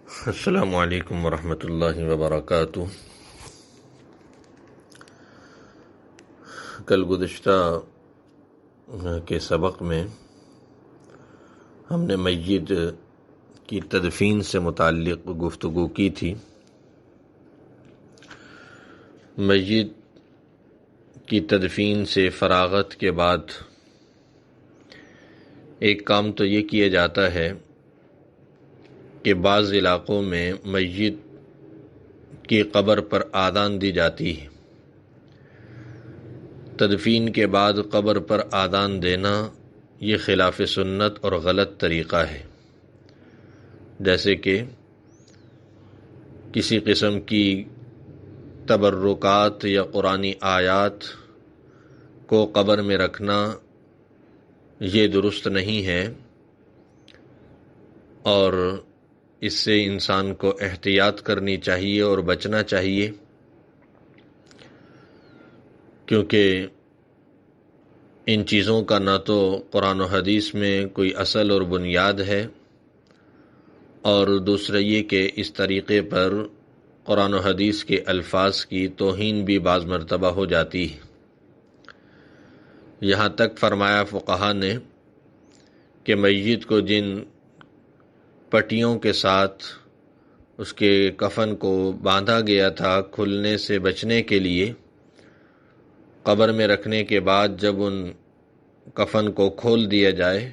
السلام علیکم ورحمۃ اللہ وبرکاتہ۔ کل گزشتہ کے سبق میں ہم نے میت کی تدفین سے متعلق گفتگو کی تھی۔ میت کی تدفین سے فراغت کے بعد ایک کام تو یہ کیا جاتا ہے کہ بعض علاقوں میں میت کی قبر پر آذان دی جاتی ہے۔ تدفین کے بعد قبر پر آذان دینا یہ خلاف سنت اور غلط طریقہ ہے، جیسے کہ کسی قسم کی تبرکات یا قرآنی آیات کو قبر میں رکھنا یہ درست نہیں ہے، اور اس سے انسان کو احتیاط کرنی چاہیے اور بچنا چاہیے، کیونکہ ان چیزوں کا نہ تو قرآن و حدیث میں کوئی اصل اور بنیاد ہے، اور دوسرا یہ کہ اس طریقے پر قرآن و حدیث کے الفاظ کی توہین بھی بعض مرتبہ ہو جاتی ہے۔ یہاں تک فرمایا فقہا نے کہ میت کو جن پٹیوں کے ساتھ اس کے کفن کو باندھا گیا تھا کھلنے سے بچنے کے لیے، قبر میں رکھنے کے بعد جب ان کفن کو کھول دیا جائے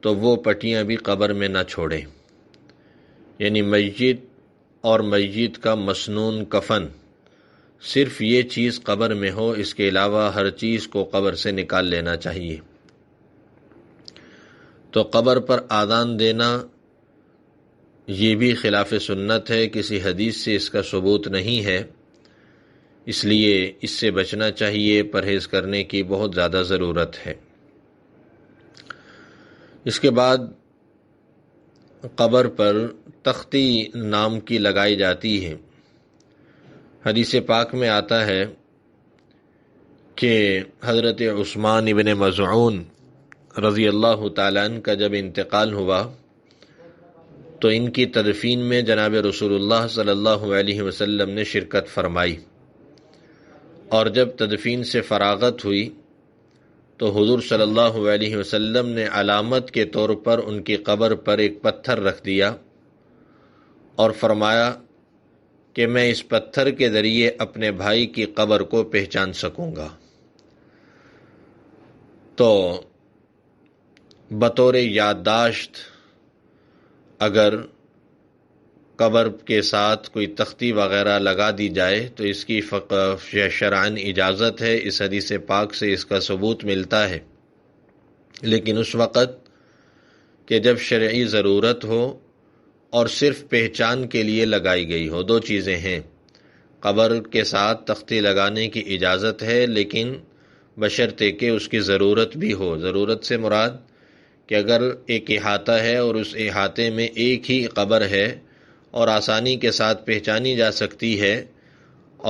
تو وہ پٹیاں بھی قبر میں نہ چھوڑیں، یعنی میت اور میت کا مسنون کفن صرف یہ چیز قبر میں ہو، اس کے علاوہ ہر چیز کو قبر سے نکال لینا چاہیے۔ تو قبر پر آذان دینا یہ بھی خلاف سنت ہے، کسی حدیث سے اس کا ثبوت نہیں ہے، اس لیے اس سے بچنا چاہیے، پرہیز کرنے کی بہت زیادہ ضرورت ہے۔ اس کے بعد قبر پر تختی نام کی لگائی جاتی ہے۔ حدیث پاک میں آتا ہے کہ حضرت عثمان ابن مظعون رضی اللہ تعالیٰ عنہ کا جب انتقال ہوا تو ان کی تدفین میں جناب رسول اللہ صلی اللہ علیہ وسلم نے شرکت فرمائی، اور جب تدفین سے فراغت ہوئی تو حضور صلی اللہ علیہ وسلم نے علامت کے طور پر ان کی قبر پر ایک پتھر رکھ دیا اور فرمایا کہ میں اس پتھر کے ذریعے اپنے بھائی کی قبر کو پہچان سکوں گا۔ تو بطور یادداشت اگر قبر کے ساتھ کوئی تختی وغیرہ لگا دی جائے تو اس کی شرعاً اجازت ہے، اس حدیث پاک سے اس کا ثبوت ملتا ہے، لیکن اس وقت کہ جب شرعی ضرورت ہو اور صرف پہچان کے لیے لگائی گئی ہو۔ دو چیزیں ہیں، قبر کے ساتھ تختی لگانے کی اجازت ہے، لیکن بشرطے کہ اس کی ضرورت بھی ہو۔ ضرورت سے مراد کہ اگر ایک احاطہ ہے اور اس احاطے میں ایک ہی قبر ہے اور آسانی کے ساتھ پہچانی جا سکتی ہے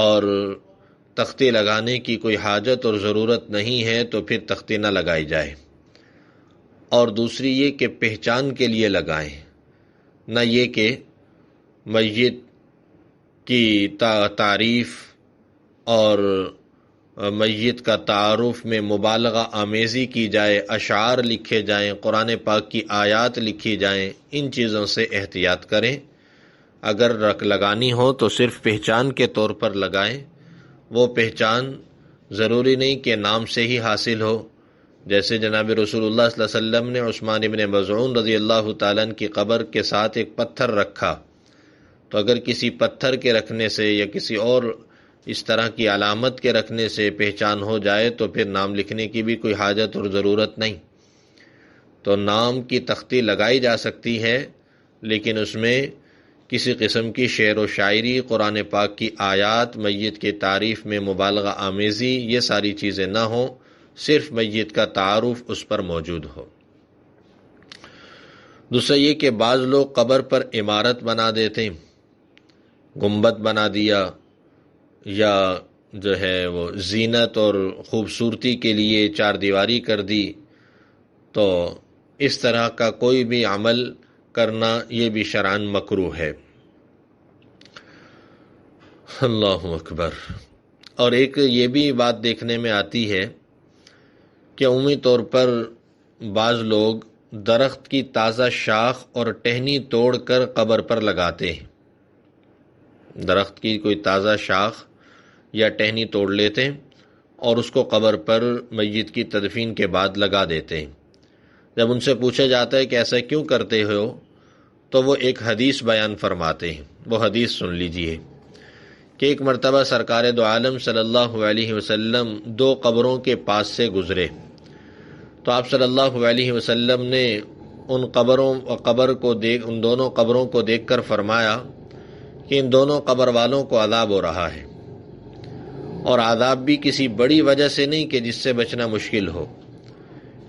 اور تختی لگانے کی کوئی حاجت اور ضرورت نہیں ہے تو پھر تختی نہ لگائی جائے، اور دوسری یہ کہ پہچان کے لیے لگائیں، نہ یہ کہ میت کی تعریف اور میت کا تعارف میں مبالغہ آمیزی کی جائے، اشعار لکھے جائیں، قرآن پاک کی آیات لکھی جائیں۔ ان چیزوں سے احتیاط کریں۔ اگر لگانی ہو تو صرف پہچان کے طور پر لگائیں، وہ پہچان ضروری نہیں کہ نام سے ہی حاصل ہو، جیسے جناب رسول اللہ صلی اللہ علیہ وسلم نے عثمان ابن مظعون رضی اللہ تعالیٰ عنہ کی قبر کے ساتھ ایک پتھر رکھا، تو اگر کسی پتھر کے رکھنے سے یا کسی اور اس طرح کی علامت کے رکھنے سے پہچان ہو جائے تو پھر نام لکھنے کی بھی کوئی حاجت اور ضرورت نہیں۔ تو نام کی تختی لگائی جا سکتی ہے، لیکن اس میں کسی قسم کی شعر و شاعری، قرآن پاک کی آیات، میت کی تعریف میں مبالغہ آمیزی، یہ ساری چیزیں نہ ہوں، صرف میت کا تعارف اس پر موجود ہو۔ دوسرا یہ کہ بعض لوگ قبر پر عمارت بنا دیتے ہیں، گنبد بنا دیا، یا جو ہے وہ زینت اور خوبصورتی کے لیے چار دیواری کر دی، تو اس طرح کا کوئی بھی عمل کرنا یہ بھی شرعاً مکروہ ہے۔ اللہ اکبر۔ اور ایک یہ بھی بات دیکھنے میں آتی ہے کہ عمومی طور پر بعض لوگ درخت کی تازہ شاخ اور ٹہنی توڑ کر قبر پر لگاتے ہیں۔ درخت کی کوئی تازہ شاخ یا ٹہنی توڑ لیتے ہیں اور اس کو قبر پر میت کی تدفین کے بعد لگا دیتے ہیں۔ جب ان سے پوچھا جاتا ہے کہ ایسا کیوں کرتے ہو تو وہ ایک حدیث بیان فرماتے ہیں۔ وہ حدیث سن لیجئے کہ ایک مرتبہ سرکار دو عالم صلی اللہ علیہ وسلم 2 قبروں کے پاس سے گزرے تو آپ صلی اللہ علیہ وسلم نے ان دونوں قبروں کو دیکھ کر فرمایا کہ ان دونوں قبر والوں کو عذاب ہو رہا ہے، اور عذاب بھی کسی بڑی وجہ سے نہیں کہ جس سے بچنا مشکل ہو۔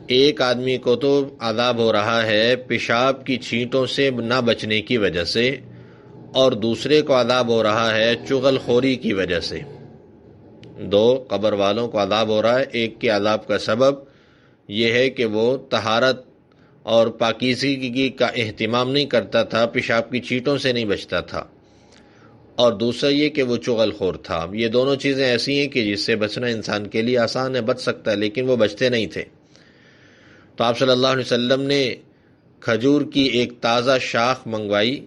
ایک آدمی کو تو عذاب ہو رہا ہے پیشاب کی چھینٹوں سے نہ بچنے کی وجہ سے، اور دوسرے کو عذاب ہو رہا ہے چغل خوری کی وجہ سے۔ 2 قبر والوں کو عذاب ہو رہا ہے۔ ایک کے عذاب کا سبب یہ ہے کہ وہ طہارت اور پاکیزگی کا اہتمام نہیں کرتا تھا، پیشاب کی چھینٹوں سے نہیں بچتا تھا، اور دوسرا یہ کہ وہ چغل خور تھا۔ یہ دونوں چیزیں ایسی ہیں کہ جس سے بچنا انسان کے لیے آسان ہے، بچ سکتا ہے، لیکن وہ بچتے نہیں تھے۔ تو آپ صلی اللہ علیہ وسلم نے کھجور کی ایک تازہ شاخ منگوائی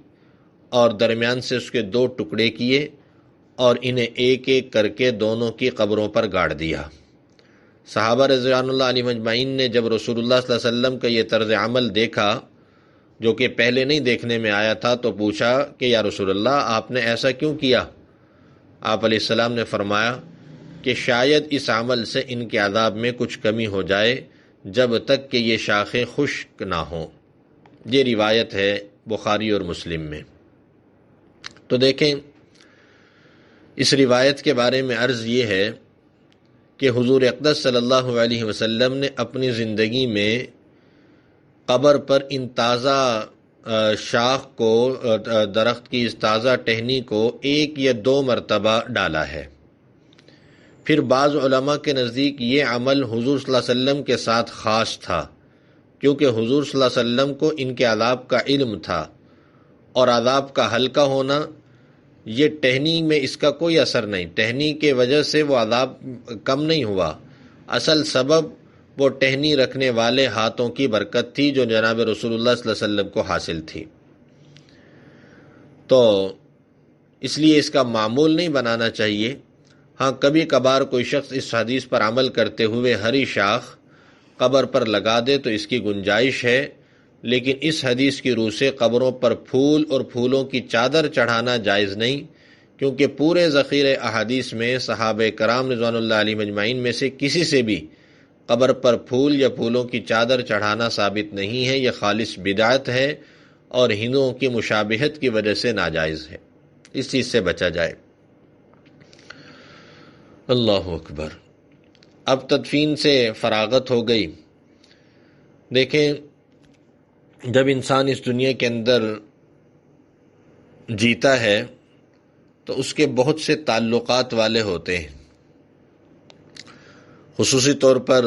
اور درمیان سے اس کے 2 ٹکڑے کیے اور انہیں ایک ایک کر کے دونوں کی قبروں پر گاڑ دیا۔ صحابہ رضوان اللہ علیہم اجمعین نے جب رسول اللہ صلی اللہ علیہ وسلم کا یہ طرز عمل دیکھا جو کہ پہلے نہیں دیکھنے میں آیا تھا تو پوچھا کہ یا رسول اللہ آپ نے ایسا کیوں کیا؟ آپ علیہ السلام نے فرمایا کہ شاید اس عمل سے ان کے عذاب میں کچھ کمی ہو جائے جب تک کہ یہ شاخیں خشک نہ ہوں۔ یہ روایت ہے بخاری اور مسلم میں۔ تو دیکھیں اس روایت کے بارے میں عرض یہ ہے کہ حضور اقدس صلی اللہ علیہ وسلم نے اپنی زندگی میں قبر پر ان تازہ شاخ کو، درخت کی اس تازہ ٹہنی کو 1 یا 2 مرتبہ ڈالا ہے۔ پھر بعض علماء کے نزدیک یہ عمل حضور صلی اللہ علیہ وسلم کے ساتھ خاص تھا، کیونکہ حضور صلی اللہ علیہ وسلم کو ان کے عذاب کا علم تھا، اور عذاب کا ہلکا ہونا یہ ٹہنی میں اس کا کوئی اثر نہیں، ٹہنی کے وجہ سے وہ عذاب کم نہیں ہوا، اصل سبب وہ ٹہنی رکھنے والے ہاتھوں کی برکت تھی جو جناب رسول اللہ صلی اللہ علیہ وسلم کو حاصل تھی۔ تو اس لیے اس کا معمول نہیں بنانا چاہیے۔ ہاں کبھی کبھار کوئی شخص اس حدیث پر عمل کرتے ہوئے ہری شاخ قبر پر لگا دے تو اس کی گنجائش ہے، لیکن اس حدیث کی روح سے قبروں پر پھول اور پھولوں کی چادر چڑھانا جائز نہیں، کیونکہ پورے ذخیرے احادیث میں صحابہ کرام رضوان اللہ علیہم اجمعین میں سے کسی سے بھی قبر پر پھول یا پھولوں کی چادر چڑھانا ثابت نہیں ہے۔ یہ خالص بدعت ہے اور ہندوؤں کی مشابہت کی وجہ سے ناجائز ہے، اس چیز سے بچا جائے۔ اللہ اکبر۔ اب تدفین سے فراغت ہو گئی۔ دیکھیں جب انسان اس دنیا کے اندر جیتا ہے تو اس کے بہت سے تعلقات والے ہوتے ہیں، خصوصی طور پر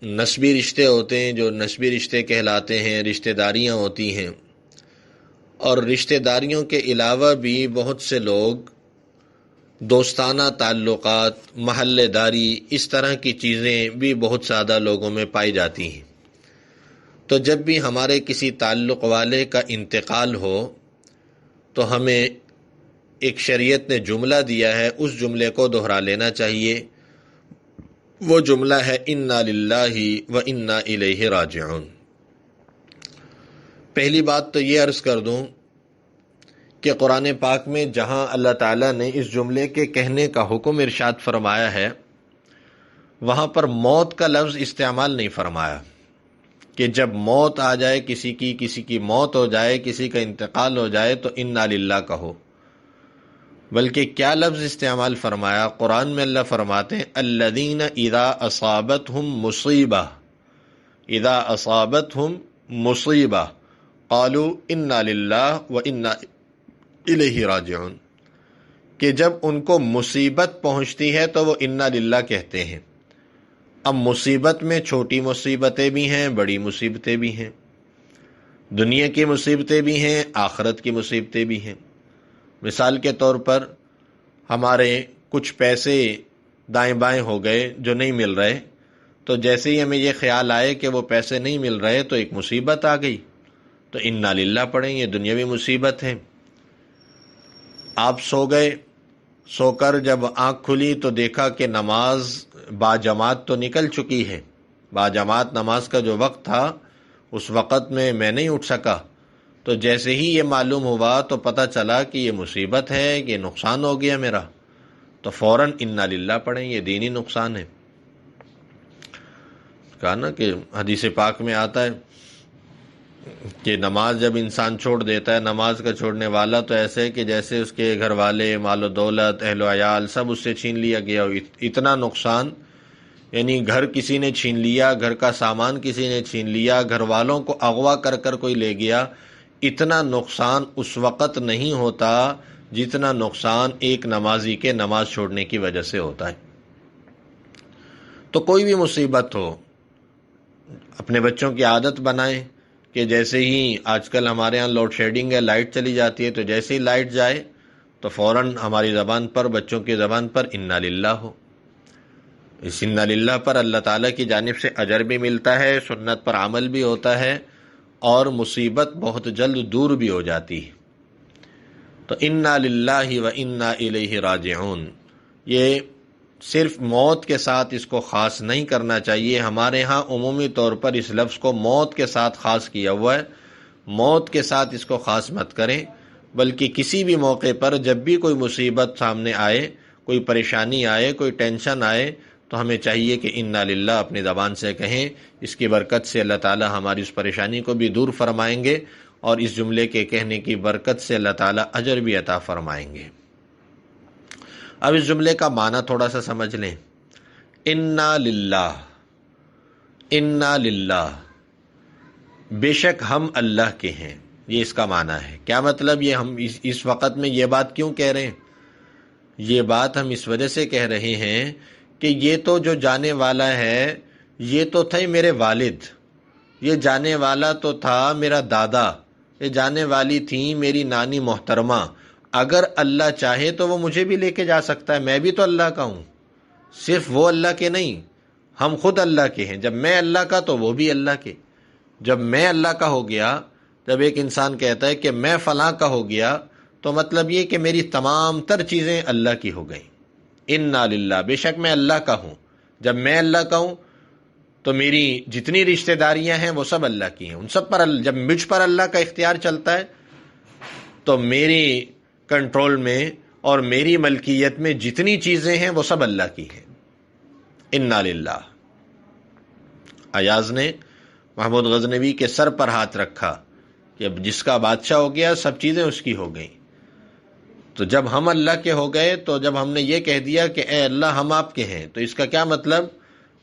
نسبی رشتے ہوتے ہیں جو نسبی رشتے کہلاتے ہیں، رشتہ داریاں ہوتی ہیں، اور رشتہ داریوں کے علاوہ بھی بہت سے لوگ دوستانہ تعلقات، محلے داری، اس طرح کی چیزیں بھی بہت زیادہ لوگوں میں پائی جاتی ہیں۔ تو جب بھی ہمارے کسی تعلق والے کا انتقال ہو تو ہمیں ایک شریعت نے جملہ دیا ہے، اس جملے کو دہرا لینا چاہیے۔ وہ جملہ ہے انا للہ و انا الیہ راجعون۔ پہلی بات تو یہ عرض کر دوں کہ قرآن پاک میں جہاں اللہ تعالیٰ نے اس جملے کے کہنے کا حکم ارشاد فرمایا ہے، وہاں پر موت کا لفظ استعمال نہیں فرمایا کہ جب موت آ جائے کسی کی موت ہو جائے، کسی کا انتقال ہو جائے تو انا للہ کہو، بلکہ کیا لفظ استعمال فرمایا؟ قرآن میں اللہ فرماتے ہیں الذین اذا اصابتہم مصیبہ قالوا انا للہ و انا الیہ راجعون، کہ جب ان کو مصیبت پہنچتی ہے تو وہ انا للہ کہتے ہیں۔ اب مصیبت میں چھوٹی مصیبتیں بھی ہیں، بڑی مصیبتیں بھی ہیں۔ دنیا کی مصیبتیں بھی ہیں، آخرت کی مصیبتیں بھی ہیں۔ مثال کے طور پر ہمارے کچھ پیسے دائیں بائیں ہو گئے جو نہیں مل رہے، تو جیسے ہی ہمیں یہ خیال آئے کہ وہ پیسے نہیں مل رہے تو ایک مصیبت آ گئی، تو انا للہ پڑھیں، یہ دنیاوی مصیبت ہے۔ آپ سو گئے، سو کر جب آنکھ کھلی تو دیکھا کہ نماز باجماعت تو نکل چکی ہے، باجماعت نماز کا جو وقت تھا اس وقت میں نہیں اٹھ سکا، تو جیسے ہی یہ معلوم ہوا تو پتہ چلا کہ یہ مصیبت ہے، کہ نقصان ہو گیا میرا، تو فوراً انا للہ پڑھیں، یہ دینی نقصان ہے۔ کہا نا کہ حدیث پاک میں آتا ہے کہ نماز جب انسان چھوڑ دیتا ہے، نماز کا چھوڑنے والا تو ایسے کہ جیسے اس کے گھر والے، مال و دولت، اہل و عیال سب اس سے چھین لیا گیا ہو۔ اتنا نقصان، یعنی گھر کسی نے چھین لیا، گھر کا سامان کسی نے چھین لیا، گھر والوں کو اغوا کر کر کوئی لے گیا، اتنا نقصان اس وقت نہیں ہوتا جتنا نقصان ایک نمازی کے نماز چھوڑنے کی وجہ سے ہوتا ہے۔ تو کوئی بھی مصیبت ہو، اپنے بچوں کی عادت بنائیں کہ جیسے ہی آج کل ہمارے ہاں لوڈ شیڈنگ ہے، لائٹ چلی جاتی ہے، تو جیسے ہی لائٹ جائے تو فوراً ہماری زبان پر، بچوں کی زبان پر انا للہ ہو۔ اس انا للہ پر اللہ تعالیٰ کی جانب سے اجر بھی ملتا ہے، سنت پر عمل بھی ہوتا ہے، اور مصیبت بہت جلد دور بھی ہو جاتی ہے۔ تو انا للہ و انا الیہ راجعون، یہ صرف موت کے ساتھ اس کو خاص نہیں کرنا چاہیے۔ ہمارے ہاں عمومی طور پر اس لفظ کو موت کے ساتھ خاص کیا ہوا ہے، موت کے ساتھ اس کو خاص مت کریں، بلکہ کسی بھی موقع پر جب بھی کوئی مصیبت سامنے آئے، کوئی پریشانی آئے، کوئی ٹینشن آئے، تو ہمیں چاہیے کہ انا للہ اپنی زبان سے کہیں۔ اس کی برکت سے اللہ تعالی ہماری اس پریشانی کو بھی دور فرمائیں گے، اور اس جملے کے کہنے کی برکت سے اللہ تعالی اجر بھی عطا فرمائیں گے۔ اب اس جملے کا معنی تھوڑا سا سمجھ لیں۔ انا للہ، انا للہ، بے شک ہم اللہ کے ہیں، یہ اس کا معنی ہے۔ کیا مطلب؟ یہ ہم اس وقت میں یہ بات کیوں کہہ رہے ہیں؟ یہ بات ہم اس وجہ سے کہہ رہے ہیں کہ یہ تو جو جانے والا ہے، یہ تو تھے میرے والد، یہ جانے والا تو تھا میرا دادا، یہ جانے والی تھی میری نانی محترمہ۔ اگر اللہ چاہے تو وہ مجھے بھی لے کے جا سکتا ہے، میں بھی تو اللہ کا ہوں، صرف وہ اللہ کے نہیں، ہم خود اللہ کے ہیں۔ جب میں اللہ کا تو وہ بھی اللہ کے۔ جب میں اللہ کا ہو گیا، جب ایک انسان کہتا ہے کہ میں فلاں کا ہو گیا، تو مطلب یہ کہ میری تمام تر چیزیں اللہ کی ہو گئیں۔ انا للہ، بے شک میں اللہ کا ہوں۔ جب میں اللہ کا ہوں تو میری جتنی رشتہ داریاں ہیں وہ سب اللہ کی ہیں، ان سب پر جب مجھ پر اللہ کا اختیار چلتا ہے تو میری کنٹرول میں اور میری ملکیت میں جتنی چیزیں ہیں وہ سب اللہ کی ہیں۔ انا للہ۔ ایاز نے محمود غزنوی کے سر پر ہاتھ رکھا کہ اب جس کا بادشاہ ہو گیا سب چیزیں اس کی ہو گئیں۔ تو جب ہم اللہ کے ہو گئے، تو جب ہم نے یہ کہہ دیا کہ اے اللہ ہم آپ کے ہیں، تو اس کا کیا مطلب؟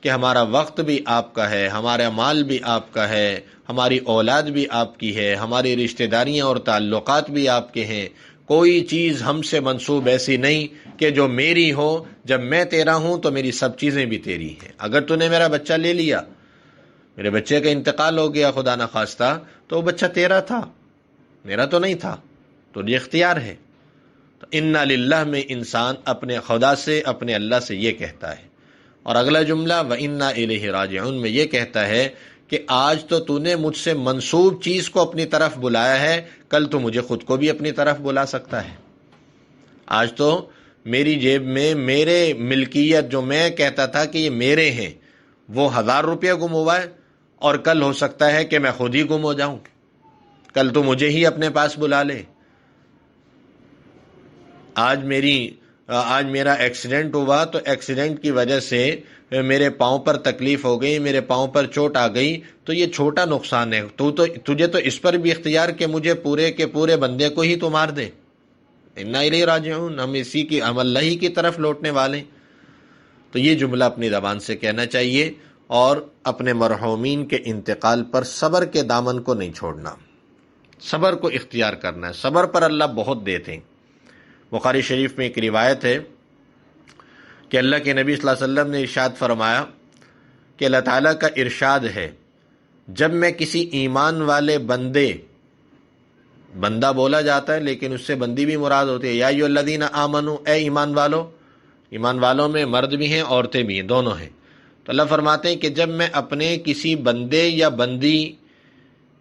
کہ ہمارا وقت بھی آپ کا ہے، ہمارا مال بھی آپ کا ہے، ہماری اولاد بھی آپ کی ہے، ہماری رشتہ داریاں اور تعلقات بھی آپ کے ہیں۔ کوئی چیز ہم سے منسوب ایسی نہیں کہ جو میری ہو۔ جب میں تیرا ہوں تو میری سب چیزیں بھی تیری ہیں۔ اگر تو نے میرا بچہ لے لیا، میرے بچے کا انتقال ہو گیا خدا نخواستہ، تو وہ بچہ تیرا تھا، میرا تو نہیں تھا، تو یہ اختیار ہے۔ تو انا للہ میں انسان اپنے خدا سے، اپنے اللہ سے یہ کہتا ہے۔ اور اگلا جملہ وَإِنَّا إِلَيْهِ رَاجِعُونَ میں یہ کہتا ہے کہ آج تو نے مجھ سے منسوب چیز کو اپنی طرف بلایا ہے، کل تو مجھے خود کو بھی اپنی طرف بلا سکتا ہے۔ آج تو میری جیب میں میرے ملکیت جو میں کہتا تھا کہ یہ میرے ہیں، وہ 1000 روپیہ گم ہوا ہے، اور کل ہو سکتا ہے کہ میں خود ہی گم ہو جاؤں، کل تو مجھے ہی اپنے پاس بلا لے۔ آج میرا ایکسیڈنٹ ہوا تو ایکسیڈنٹ کی وجہ سے میرے پاؤں پر تکلیف ہو گئی، میرے پاؤں پر چوٹ آ گئی، تو یہ چھوٹا نقصان ہے، تجھے تو اس پر بھی اختیار کہ مجھے پورے کے پورے بندے کو ہی تو مار دے۔ انا الیہ راجعون، ہم اللہ ہی کی طرف لوٹنے والے۔ تو یہ جملہ اپنی زبان سے کہنا چاہیے، اور اپنے مرحومین کے انتقال پر صبر کے دامن کو نہیں چھوڑنا، صبر کو اختیار کرنا ہے۔ صبر پر اللہ بہت دیتے ہیں۔ بخاری شریف میں ایک روایت ہے کہ اللہ کے نبی صلی اللہ علیہ وسلم نے ارشاد فرمایا کہ اللہ تعالیٰ کا ارشاد ہے، جب میں کسی ایمان والے بندہ بولا جاتا ہے لیکن اس سے بندی بھی مراد ہوتی ہے، یا ایھا الذین آمنو، اے ایمان والو، ایمان والوں میں مرد بھی ہیں عورتیں بھی ہیں، دونوں ہیں۔ تو اللہ فرماتے ہیں کہ جب میں اپنے کسی بندے یا بندی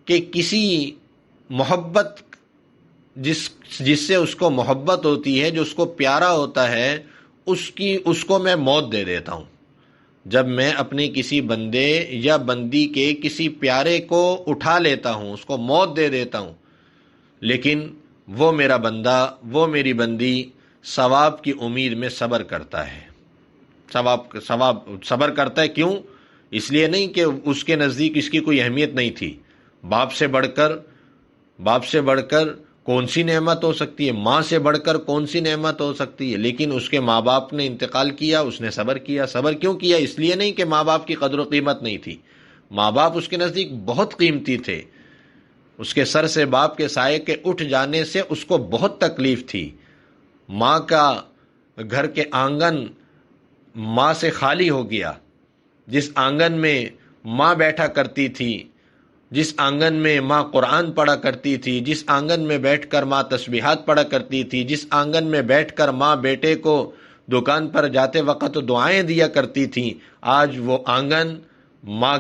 کے کسی محبت جس سے اس کو محبت ہوتی ہے، جو اس کو پیارا ہوتا ہے، اس کو میں موت دے دیتا ہوں۔ جب میں اپنے کسی بندے یا بندی کے کسی پیارے کو اٹھا لیتا ہوں، اس کو موت دے دیتا ہوں، لیکن وہ میرا بندہ، وہ میری بندی ثواب کی امید میں صبر کرتا ہے۔ صبر کرتا ہے، کیوں؟ اس لیے نہیں کہ اس کے نزدیک اس کی کوئی اہمیت نہیں تھی۔ باپ سے بڑھ کر کون سی نعمت ہو سکتی ہے، ماں سے بڑھ کر کون سی نعمت ہو سکتی ہے، لیکن اس کے ماں باپ نے انتقال کیا، اس نے صبر کیا۔ صبر کیوں کیا؟ اس لیے نہیں کہ ماں باپ کی قدر و قیمت نہیں تھی، ماں باپ اس کے نزدیک بہت قیمتی تھے۔ اس کے سر سے باپ کے سائے کے اٹھ جانے سے اس کو بہت تکلیف تھی۔ ماں کا گھر کے آنگن ماں سے خالی ہو گیا۔ جس آنگن میں ماں بیٹھا کرتی تھی، جس آنگن میں ماں قرآن پڑھا کرتی تھی، جس آنگن میں بیٹھ کر ماں تسبیحات پڑھا کرتی تھی، جس آنگن میں بیٹھ کر ماں بیٹے کو دکان پر جاتے وقت دعائیں دیا کرتی تھی، آج وہ آنگن ماں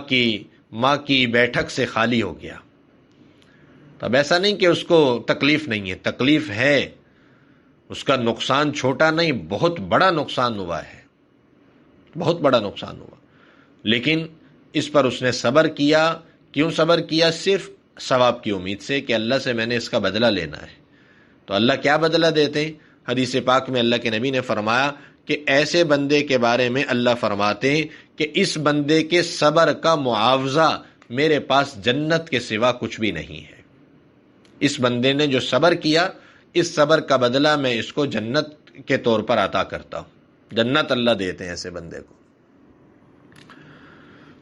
کی بیٹھک سے خالی ہو گیا۔ اب ایسا نہیں کہ اس کو تکلیف نہیں ہے، تکلیف ہے، اس کا نقصان چھوٹا نہیں، بہت بڑا نقصان ہوا ہے، بہت بڑا نقصان ہوا، لیکن اس پر اس نے صبر کیا۔ کیوں صبر کیا؟ صرف ثواب کی امید سے کہ اللہ سے میں نے اس کا بدلہ لینا ہے۔ تو اللہ کیا بدلہ دیتے ہیں؟ حدیث پاک میں اللہ کے نبی نے فرمایا کہ ایسے بندے کے بارے میں اللہ فرماتے ہیں کہ اس بندے کے صبر کا معاوضہ میرے پاس جنت کے سوا کچھ بھی نہیں ہے۔ اس بندے نے جو صبر کیا، اس صبر کا بدلہ میں اس کو جنت کے طور پر عطا کرتا ہوں۔ جنت اللہ دیتے ہیں ایسے بندے کو۔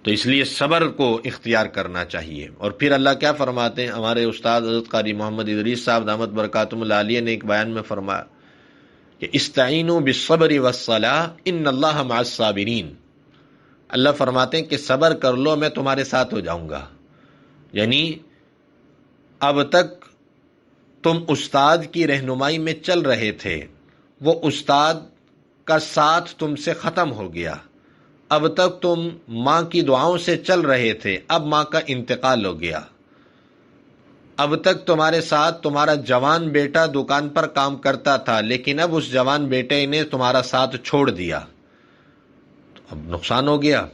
تو اس لیے صبر کو اختیار کرنا چاہیے۔ اور پھر اللہ کیا فرماتے ہیں؟ ہمارے استاد حضرت قاری محمد ادریس صاحب دامت برکاتہم العالیہ نے ایک بیان میں فرمایا کہ استعینوا بالصبر والصلاۃ ان اللہ مع الصابرین۔ اللہ فرماتے ہیں کہ صبر کر لو، میں تمہارے ساتھ ہو جاؤں گا۔ یعنی اب تک تم استاد کی رہنمائی میں چل رہے تھے، وہ استاد کا ساتھ تم سے ختم ہو گیا۔ اب تک تم ماں کی دعاؤں سے چل رہے تھے، اب ماں کا انتقال ہو گیا۔ اب تک تمہارے ساتھ تمہارا جوان بیٹا دکان پر کام کرتا تھا، لیکن اب اس جوان بیٹے نے تمہارا ساتھ چھوڑ دیا، تو اب نقصان ہو گیا۔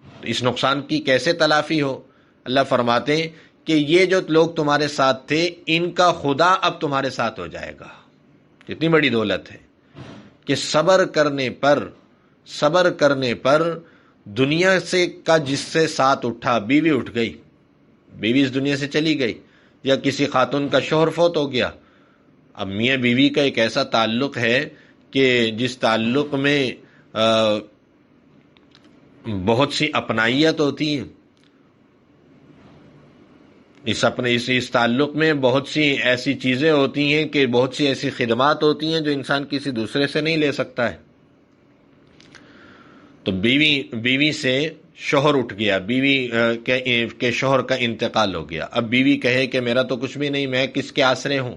تو اس نقصان کی کیسے تلافی ہو؟ اللہ فرماتے ہیں کہ یہ جو لوگ تمہارے ساتھ تھے، ان کا خدا اب تمہارے ساتھ ہو جائے گا۔ کتنی بڑی دولت ہے کہ صبر کرنے پر دنیا سے کا جس سے ساتھ اٹھا، بیوی اٹھ گئی، بیوی اس دنیا سے چلی گئی، یا کسی خاتون کا شوہر فوت ہو گیا۔ اب میاں بیوی کا ایک ایسا تعلق ہے کہ جس تعلق میں بہت سی اپنائیت ہوتی ہیں، اس تعلق میں بہت سی ایسی چیزیں ہوتی ہیں کہ بہت سی ایسی خدمات ہوتی ہیں جو انسان کسی دوسرے سے نہیں لے سکتا ہے۔ تو بیوی سے شوہر اٹھ گیا، بیوی کے شوہر کا انتقال ہو گیا۔ اب بیوی کہے کہ میرا تو کچھ بھی نہیں، میں کس کے آسرے ہوں،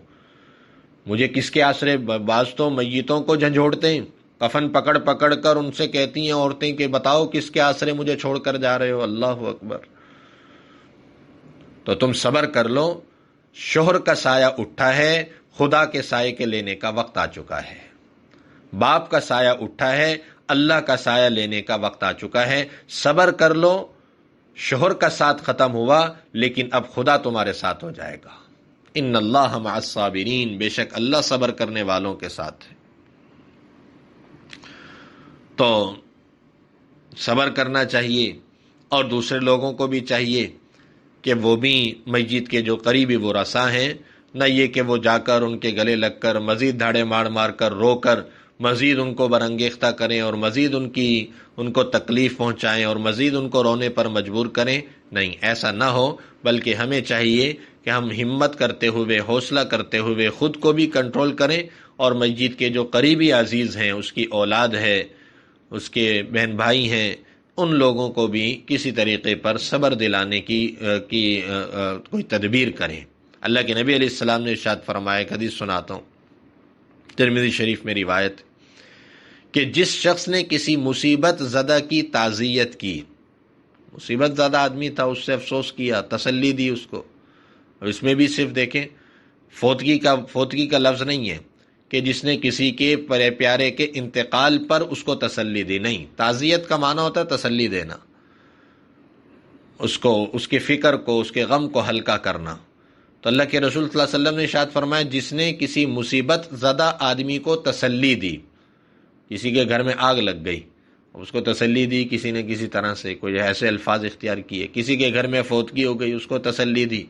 مجھے کس کے آسرے؟ بعض تو میتوں کو جھنجھوڑتے ہیں، کفن پکڑ پکڑ کر ان سے کہتی ہیں عورتیں کہ بتاؤ کس کے آسرے مجھے چھوڑ کر جا رہے ہو۔ اللہ اکبر۔ تو تم صبر کر لو، شوہر کا سایہ اٹھا ہے، خدا کے سائے کے لینے کا وقت آ چکا ہے۔ باپ کا سایہ اٹھا ہے، اللہ کا سایہ لینے کا وقت آ چکا ہے۔ صبر کر لو، شوہر کا ساتھ ختم ہوا، لیکن اب خدا تمہارے ساتھ ہو جائے گا۔ ان اللہ مع الصابرین، بے شک اللہ صبر کرنے والوں کے ساتھ ہے۔ تو صبر کرنا چاہیے، اور دوسرے لوگوں کو بھی چاہیے کہ وہ بھی میت کے جو قریبی ورثاء ہیں، نہ یہ کہ وہ جا کر ان کے گلے لگ کر مزید دھاڑے مار کر رو کر مزید ان کو برانگیختہ کریں، اور مزید ان کو تکلیف پہنچائیں، اور مزید ان کو رونے پر مجبور کریں۔ نہیں، ایسا نہ ہو، بلکہ ہمیں چاہیے کہ ہم ہمت کرتے ہوئے، حوصلہ کرتے ہوئے خود کو بھی کنٹرول کریں، اور میت کے جو قریبی عزیز ہیں، اس کی اولاد ہے، اس کے بہن بھائی ہیں، ان لوگوں کو بھی کسی طریقے پر صبر دلانے کی کوئی تدبیر کریں۔ اللہ کے نبی علیہ السلام نے ارشاد فرمایا، ایک حدیث سناتا ہوں، ترمذی شریف میں روایت، کہ جس شخص نے کسی مصیبت زدہ کی تعزیت کی، مصیبت زدہ آدمی تھا، اس سے افسوس کیا، تسلی دی اس کو، اور اس میں بھی صرف دیکھیں فوتگی کا لفظ نہیں ہے کہ جس نے کسی کے پیارے کے انتقال پر اس کو تسلی دی، نہیں، تعزیت کا معنی ہوتا ہے تسلی دینا، اس کو، اس کے فکر کو، اس کے غم کو ہلکا کرنا۔ تو اللہ کے رسول صلی اللہ علیہ وسلم نے ارشاد فرمایا، جس نے کسی مصیبت زدہ آدمی کو تسلی دی، کسی کے گھر میں آگ لگ گئی، اس کو تسلی دی کسی نے کسی طرح سے، کوئی ایسے الفاظ اختیار کیے، کسی کے گھر میں فوتگی ہو گئی، اس کو تسلی دی،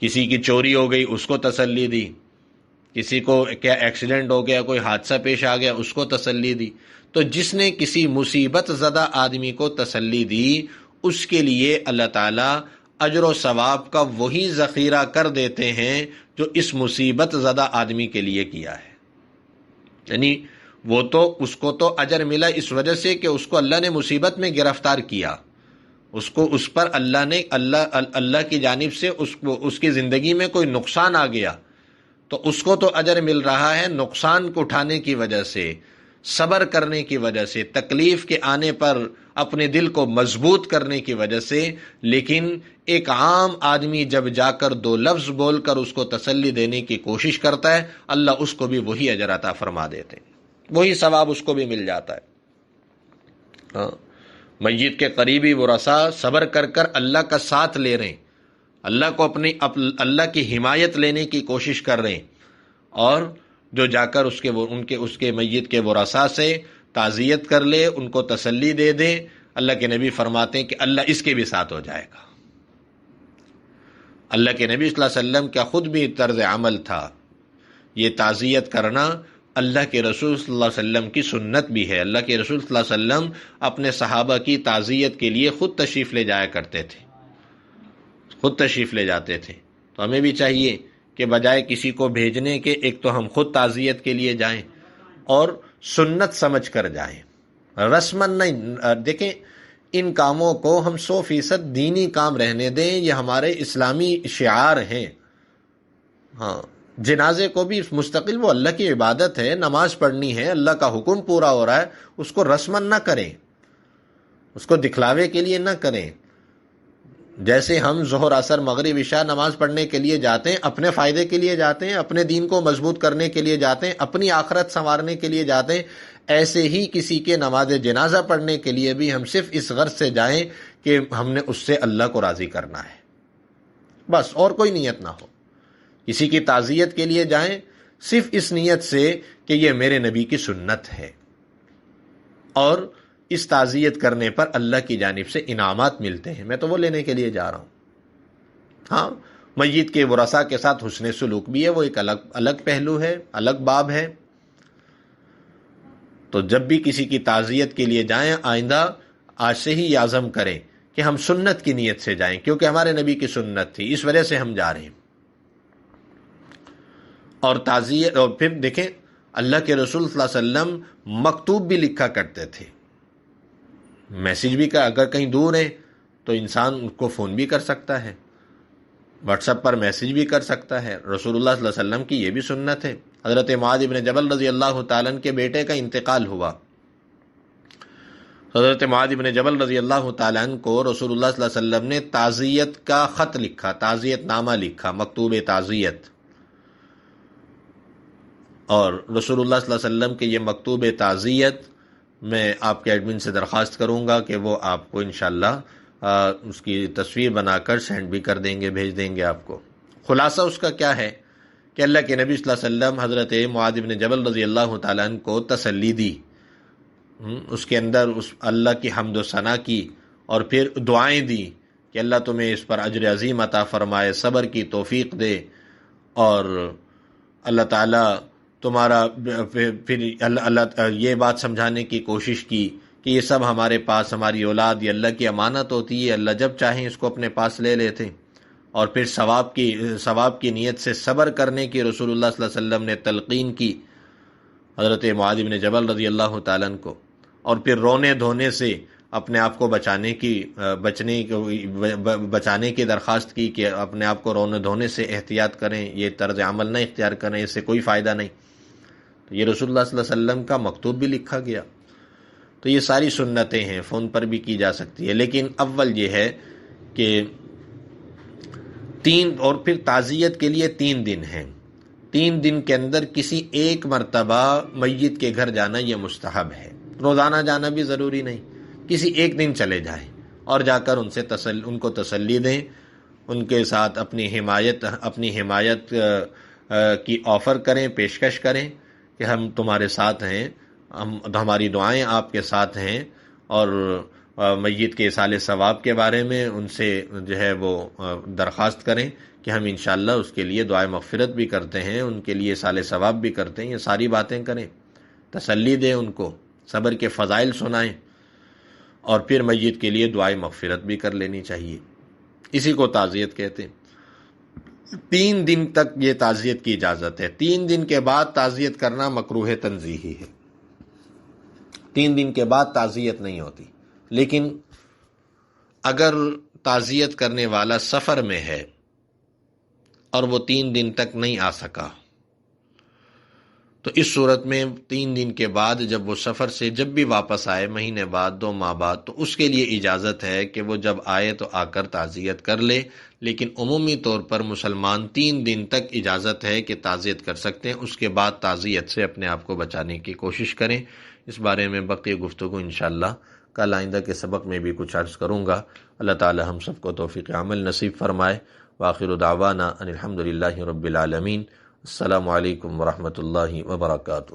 کسی کی چوری ہو گئی، اس کو تسلی دی، کسی کو کیا ایکسیڈنٹ ہو گیا، کوئی حادثہ پیش آ گیا، اس کو تسلی دی۔ تو جس نے کسی مصیبت زدہ آدمی کو تسلی دی، اس کے لیے اللہ تعالیٰ اجر و ثواب کا وہی ذخیرہ کر دیتے ہیں جو اس مصیبت زدہ آدمی کے لیے کیا ہے۔ یعنی وہ تو، اس کو تو اجر ملا اس وجہ سے کہ اس کو اللہ نے مصیبت میں گرفتار کیا، اس پر اللہ کی جانب سے اس کی زندگی میں کوئی نقصان آ گیا، تو اس کو تو اجر مل رہا ہے نقصان کو اٹھانے کی وجہ سے، صبر کرنے کی وجہ سے، تکلیف کے آنے پر اپنے دل کو مضبوط کرنے کی وجہ سے۔ لیکن ایک عام آدمی جب جا کر دو لفظ بول کر اس کو تسلی دینے کی کوشش کرتا ہے، اللہ اس کو بھی وہی اجر عطا فرما دیتے ہیں، وہی ثواب اس کو بھی مل جاتا ہے۔ ہاں، میت کے قریبی ورثا صبر کر کر اللہ کا ساتھ لے رہے ہیں، اللہ کو اللہ کی حمایت لینے کی کوشش کر رہے ہیں، اور جو جا کر اس کے میت کے ورثا سے تعزیت کر لے، ان کو تسلی دے دے، اللہ کے نبی فرماتے ہیں کہ اللہ اس کے بھی ساتھ ہو جائے گا۔ اللہ کے نبی صلی اللہ علیہ وسلم کا خود بھی طرز عمل تھا، یہ تعزیت کرنا اللہ کے رسول صلی اللہ علیہ وسلم کی سنت بھی ہے۔ اللہ کے رسول صلی اللہ علیہ وسلم اپنے صحابہ کی تعزیت کے لیے خود تشریف لے جایا کرتے تھے، خود تشریف لے جاتے تھے۔ تو ہمیں بھی چاہیے کہ بجائے کسی کو بھیجنے کے، ایک تو ہم خود تعزیت کے لیے جائیں اور سنت سمجھ کر جائیں، رسمن نہیں۔ دیکھیں، ان کاموں کو ہم 100% دینی کام رہنے دیں، یہ ہمارے اسلامی شعار ہیں۔ ہاں، جنازے کو بھی مستقل، وہ اللہ کی عبادت ہے، نماز پڑھنی ہے، اللہ کا حکم پورا ہو رہا ہے، اس کو رسمن نہ کریں، اس کو دکھلاوے کے لیے نہ کریں۔ جیسے ہم ظہر عصر مغرب عشاء نماز پڑھنے کے لیے جاتے ہیں، اپنے فائدے کے لیے جاتے ہیں، اپنے دین کو مضبوط کرنے کے لیے جاتے ہیں، اپنی آخرت سنوارنے کے لیے جاتے ہیں، ایسے ہی کسی کے نماز جنازہ پڑھنے کے لیے بھی ہم صرف اس غرض سے جائیں کہ ہم نے اس سے اللہ کو راضی کرنا ہے، بس، اور کوئی نیت نہ ہو۔ کسی کی تعزیت کے لیے جائیں صرف اس نیت سے کہ یہ میرے نبی کی سنت ہے، اور اس تعزیت کرنے پر اللہ کی جانب سے انعامات ملتے ہیں، میں تو وہ لینے کے لیے جا رہا ہوں۔ ہاں، میت کے ورثاء کے ساتھ حسن سلوک بھی ہے، وہ ایک الگ پہلو ہے، الگ باب ہے۔ تو جب بھی کسی کی تعزیت کے لیے جائیں، آئندہ آج سے ہی یہ عزم کریں کہ ہم سنت کی نیت سے جائیں، کیونکہ ہمارے نبی کی سنت تھی، اس وجہ سے ہم جا رہے ہیں۔ اور تعزیت، اور پھر دیکھیں، اللہ کے رسول صلی اللہ علیہ وسلم مکتوب بھی لکھا کرتے تھے، میسیج بھی اگر کہیں دور ہے تو انسان ان کو فون بھی کر سکتا ہے، واٹس ایپ پر میسیج بھی کر سکتا ہے۔ رسول اللہ صلی اللہ علیہ وسلم کی یہ بھی سنت ہے۔ حضرت معاذ بن جبل رضی اللہ تعالیٰ عنہ کے بیٹے کا انتقال ہوا، حضرت معاذ بن جبل رضی اللہ تعالیٰ عنہ کو رسول اللہ صلی اللہ علیہ وسلم نے تعزیت کا خط لکھا، تعزیت نامہ لکھا، مکتوب تعزیت، اور رسول اللہ صلی اللہ علیہ وسلم کے یہ مکتوب تعزیت میں آپ کے ایڈمن سے درخواست کروں گا کہ وہ آپ کو انشاءاللہ اس کی تصویر بنا کر سینڈ بھی کر دیں گے، بھیج دیں گے آپ کو۔ خلاصہ اس کا کیا ہے کہ اللہ کے نبی صلی اللہ علیہ وسلم حضرت معاذ بن جبل رضی اللہ تعالیٰ عنہ کو تسلی دی، اس کے اندر اس اللہ کی حمد و ثنا کی، اور پھر دعائیں دی کہ اللہ تمہیں اس پر اجر عظیم عطا فرمائے، صبر کی توفیق دے، اور اللہ تعالیٰ تمہارا پھر اللہ یہ بات سمجھانے کی کوشش کی کہ یہ سب ہمارے پاس، ہماری اولاد یہ اللہ کی امانت ہوتی ہے، اللہ جب چاہیں اس کو اپنے پاس لے لیتے، اور پھر ثواب کی نیت سے صبر کرنے کی رسول اللہ صلی اللہ علیہ وسلم نے تلقین کی حضرت معاذ بن جبل رضی اللہ تعالیٰ عنہ کو، اور پھر رونے دھونے سے اپنے آپ کو بچانے کی درخواست کی کہ اپنے آپ کو رونے دھونے سے احتیاط کریں، یہ طرز عمل نہ اختیار کریں، اس سے کوئی فائدہ نہیں. تو یہ رسول اللہ صلی اللہ علیہ وسلم کا مکتوب بھی لکھا گیا. تو یہ ساری سنتیں ہیں، فون پر بھی کی جا سکتی ہے. لیکن اول یہ ہے کہ اور پھر تعزیت کے لیے 3 دن ہیں. 3 دن کے اندر کسی ایک مرتبہ میت کے گھر جانا یہ مستحب ہے. روزانہ جانا بھی ضروری نہیں، کسی ایک دن چلے جائیں اور جا کر ان کو تسلی دیں، ان کے ساتھ اپنی حمایت کی آفر کریں، پیشکش کریں کہ ہم تمہارے ساتھ ہیں، ہماری دعائیں آپ کے ساتھ ہیں، اور میت کے ایصال ثواب کے بارے میں ان سے جو ہے وہ درخواست کریں کہ ہم انشاءاللہ اس کے لیے دعائے مغفرت بھی کرتے ہیں، ان کے لیے ایصال ثواب بھی کرتے ہیں. یہ ساری باتیں کریں، تسلی دیں، ان کو صبر کے فضائل سنائیں، اور پھر میت کے لیے دعائے مغفرت بھی کر لینی چاہیے. اسی کو تعزیت کہتے ہیں. 3 دن تک یہ تعزیت کی اجازت ہے. 3 دن کے بعد تعزیت کرنا مکروہ تنزیہی ہے. 3 دن کے بعد تعزیت نہیں ہوتی. لیکن اگر تعزیت کرنے والا سفر میں ہے اور وہ 3 دن تک نہیں آ سکا، تو اس صورت میں 3 دن کے بعد جب وہ سفر سے جب بھی واپس آئے، مہینے بعد، 2 ماہ بعد، تو اس کے لیے اجازت ہے کہ وہ جب آئے تو آ کر تعزیت کر لے. لیکن عمومی طور پر مسلمان 3 دن تک اجازت ہے کہ تعزیت کر سکتے ہیں. اس کے بعد تعزیت سے اپنے آپ کو بچانے کی کوشش کریں. اس بارے میں بقیہ گفتگو انشاءاللہ کل آئندہ کے سبق میں بھی کچھ عرض کروں گا. اللہ تعالی ہم سب کو توفیق عمل نصیب فرمائے. وآخر دعوانا ان الحمدللہ رب العالمین. السلام علیکم ورحمۃ اللہ وبرکاتہ.